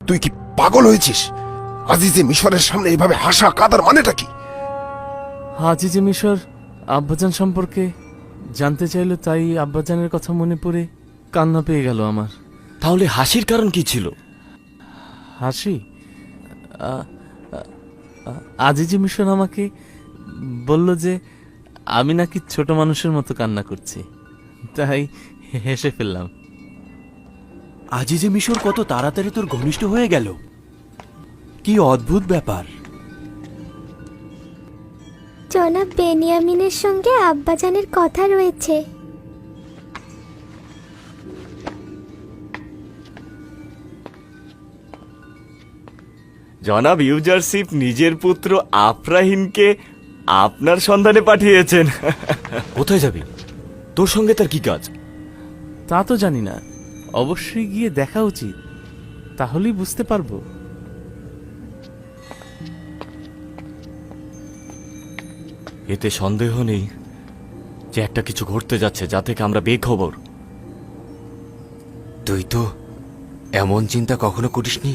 তুই কি পাগল হয়েছিস? আজিজে মিশরের সামনে এভাবে হাসা কাদার মানেটা কি? আজিজে মিশর আব্বাজান সম্পর্কে জানতে চাইল, তাই আব্বাজানের কথা মনে পড়ে কান্না পেয়ে গেল আমার। তাহলে হাসির কারণ কি ছিল? হাসি? আজিজে মিশর আমাকে বলল যে আমি নাকি ছোট মানুষের মতো কান্না করছি, তাই হেসে ফেললাম। আজিজে মিশর কত তাড়াতাড়ি তোর ঘনিষ্ঠ হয়ে গেল, কি অদ্ভুত ব্যাপার। জনাব বেনিয়ামিনের সঙ্গে আব্বাজানের কথা রয়েছে। জনাব ইউজারশিপ নিজের পুত্র আফরাহিমকে আপনার সন্ধানে পাঠিয়েছেন। কোথায় যাবি? তোর সঙ্গে তার কি কাজ? তা তো জানি না, অবশ্যই গিয়ে দেখা উচিত, তাহলেই বুঝতে পারবো। এতে সন্দেহ নেই যে একটা কিছু ঘটতে যাচ্ছে, যা থেকে আমরা বেখবর। তুই তো এমন চিন্তা কখনো করিসনি?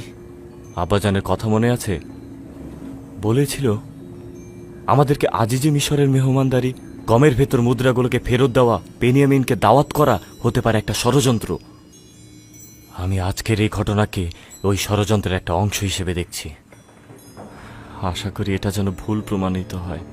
আব্বাজানের কথা মনে আছে? বলেছিল আমাদেরকে আজিজে মিশরের মেহমানদারি, গমের ভেতর মুদ্রাগুলোকে ফেরত দেওয়া, বেনিয়ামিনকে দাওয়াত করা হতে পারে একটা ষড়যন্ত্র। আমি আজকের এই ঘটনাকে ওই ষড়যন্ত্রের একটা অংশ হিসেবে দেখছি। আশা করি এটা যেন ভুল প্রমাণিত হয়।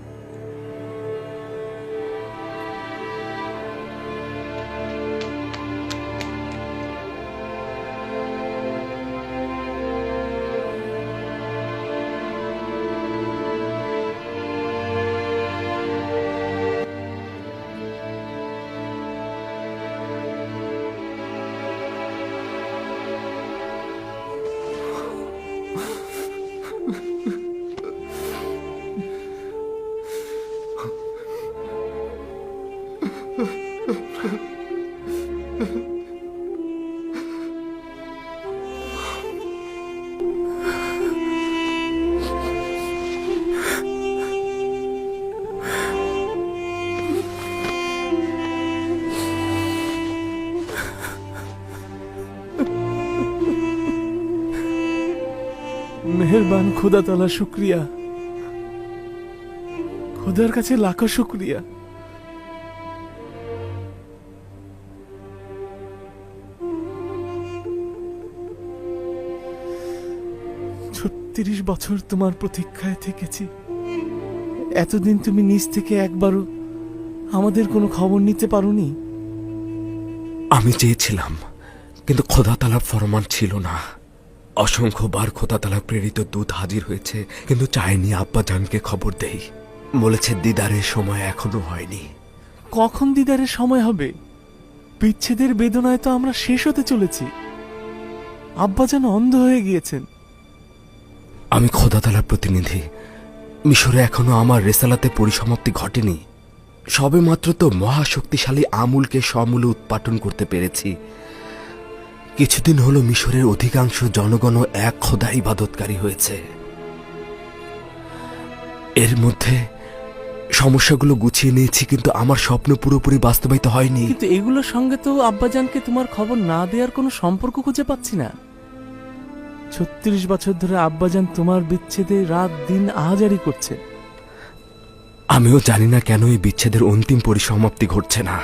মেহেরবান খোদা তাআলা, শুকরিয়া, খোদার কাছে লাখো শুকরিয়া। ৩৬ বছর তোমার প্রতীক্ষায় থেকেছি। এতদিন তুমি নিজ থেকে একবারও আমাদের কোনো খবর নিতে পারোনি। আমি চেয়েছিলাম, কিন্তু খোদা তাআলার ফরমান ছিল না। অসংখ্যবার খোদা তাআলা প্রেরিত দূত হাজির হয়েছে, কিন্তু চাইনি আব্বাজানকে খবর দেই। বলেছে দিদারের সময় এখনো হয়নি। কখন দিদারের সময় হবে? বিচ্ছেদের বেদনায় তো আমরা শেষ হতে চলেছি। আব্বা যেন অন্ধ হয়ে গিয়েছেন। আমি খোদা তাআলার প্রতিনিধি। মিশরে এখনো আমার রেসালাতে পরিসমাপ্তি ঘটেনি। সবে মাত্র তো মহাশক্তিশালী আমুলকে সমূলে উৎপাটন করতে পেরেছি। কিছুদিন হলো মিশরের অধিকাংশ জনগণও এক খোদা ইবাদতকারী হয়েছে। এর মধ্যে সমস্যাগুলো গুছিয়ে নিয়েছি, কিন্তু আমার স্বপ্ন পুরোপুরি বাস্তবায়িত হয়নি। কিন্তু এগুলোর সঙ্গে তো আব্বাজানকে তোমার খবর না দেওয়ার কোনো সম্পর্ক খুঁজে পাচ্ছি না। ৩৬ বছর ধরে আব্বাজান তোমার বিচ্ছেদে রাত দিন আহাজারি করছে। আমিও জানি না কেন এই বিচ্ছেদের অন্তিম পরিসমাপ্তি ঘটছে না।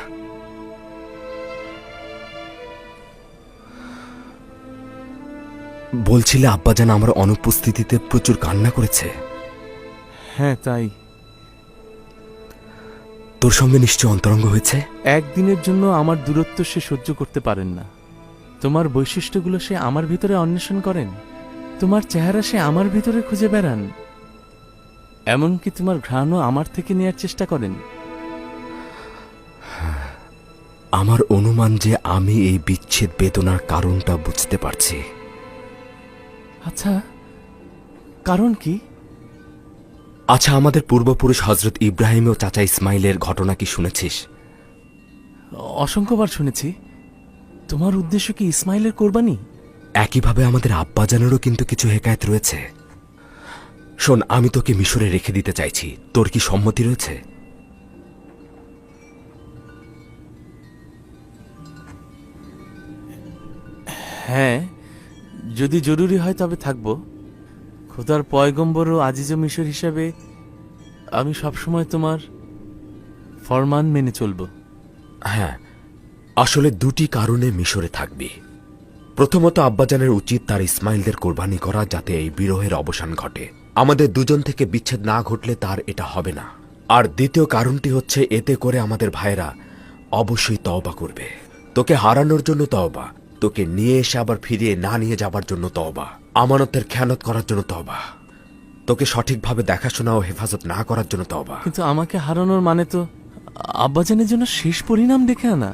বলছিলে আব্বাজান আমার অনুপস্থিতিতে প্রচুর কান্না করেছে। হ্যাঁ, তাই। তোর সঙ্গে নিশ্চয় অন্তরঙ্গ হয়েছে। একদিনের জন্য আমার দূরত্ব সে সহ্য করতে পারেন না। তোমার বৈশিষ্ট্যগুলো সে আমার ভিতরে অন্বেষণ করেন, তোমার চেহারা সে আমার ভিতরে খুঁজে বেড়ান, এমনকি তোমার ঘ্রাণও আমার থেকে নেয়ার চেষ্টা করেন। আমার অনুমান যে আমি এই বিচ্ছেদ বেদনার কারণটা বুঝতে পারছি। আচ্ছা, কারণ কি? আচ্ছা, আমাদের পূর্বপুরুষ হজরত ইব্রাহিম ও চাচা ইসমাইলের ঘটনা কি শুনেছিস? অসংখ্যবার শুনেছি। তোমার উদ্দেশ্য কি ইসমাইলের কোরবানি? একইভাবে আমাদের আব্বাজানেরও কিন্তু কিছু হেকায়েত রয়েছে। শোন, আমি তোকে মিশরে রেখে দিতে চাইছি। তোর কি সম্মতি রয়েছে? হ্যাঁ, যদি জরুরি হয় তবে থাকবো। খোদার পয়গম্বর ও আজিজ মিশর হিসাবে আমি সবসময় তোমার ফরমান মেনে চলব। হ্যাঁ, আসলে দুটি কারণে মিশরে থাকবি। প্রথমত, আব্বাজানের উচিত তার ইসমাইলদের কোরবানি করা, যাতে এই বিরহের অবসান ঘটে। আমাদের দুজন থেকে বিচ্ছেদ না ঘটলে তার এটা হবে না। আর দ্বিতীয় কারণটি হচ্ছে, এতে করে আমাদের ভাইরা অবশ্যই তওবা করবে। তোকে হারানোর জন্য তওবা, তোকে নিয়ে এসে আবার ফিরিয়ে না নিয়ে যাবার জন্য তওবা, আমানতের খেয়ানত করার জন্য তওবা, তোকে সঠিকভাবে দেখাশোনা ও হেফাজত না করার জন্য তওবা। কিন্তু আমাকে হারানোর মানে তো আব্বাজানের জন্য শেষ পরিণাম দেখে আনা।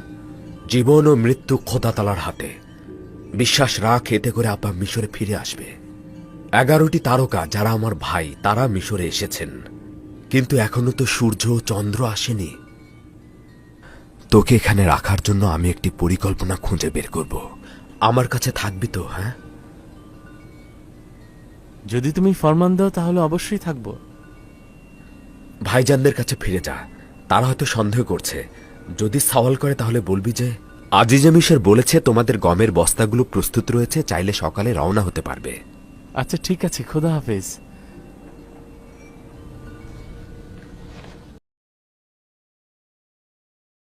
জীবন ও মৃত্যু খোদা তালার হাতে। বিশ্বাস রাখ, এতে করে আব্বা মিশরে ফিরে আসবে। 11টি তারকা যারা আমার ভাই, তারা মিশরে এসেছেন, কিন্তু এখনো তো সূর্য ও চন্দ্র আসেনি। তোকে এখানে রাখার জন্য আমি একটি পরিকল্পনা খুঁজে বের করব। আমার কাছে থাকবি তো? হ্যাঁ, যদি তুমি ফরমান দাও তাহলে অবশ্যই থাকবো। ভাইজানদের কাছে ফিরে যা, তারা হয়তো সন্দেহ করছে। যদি সওয়াল করে তাহলে বলবি যে আজিজে মিশর বলেছে তোমাদের গমের বস্তাগুলো প্রস্তুত রয়েছে, চাইলে সকালে রওনা হতে পারবে। আচ্ছা ঠিক আছে, খোদা হাফেজ।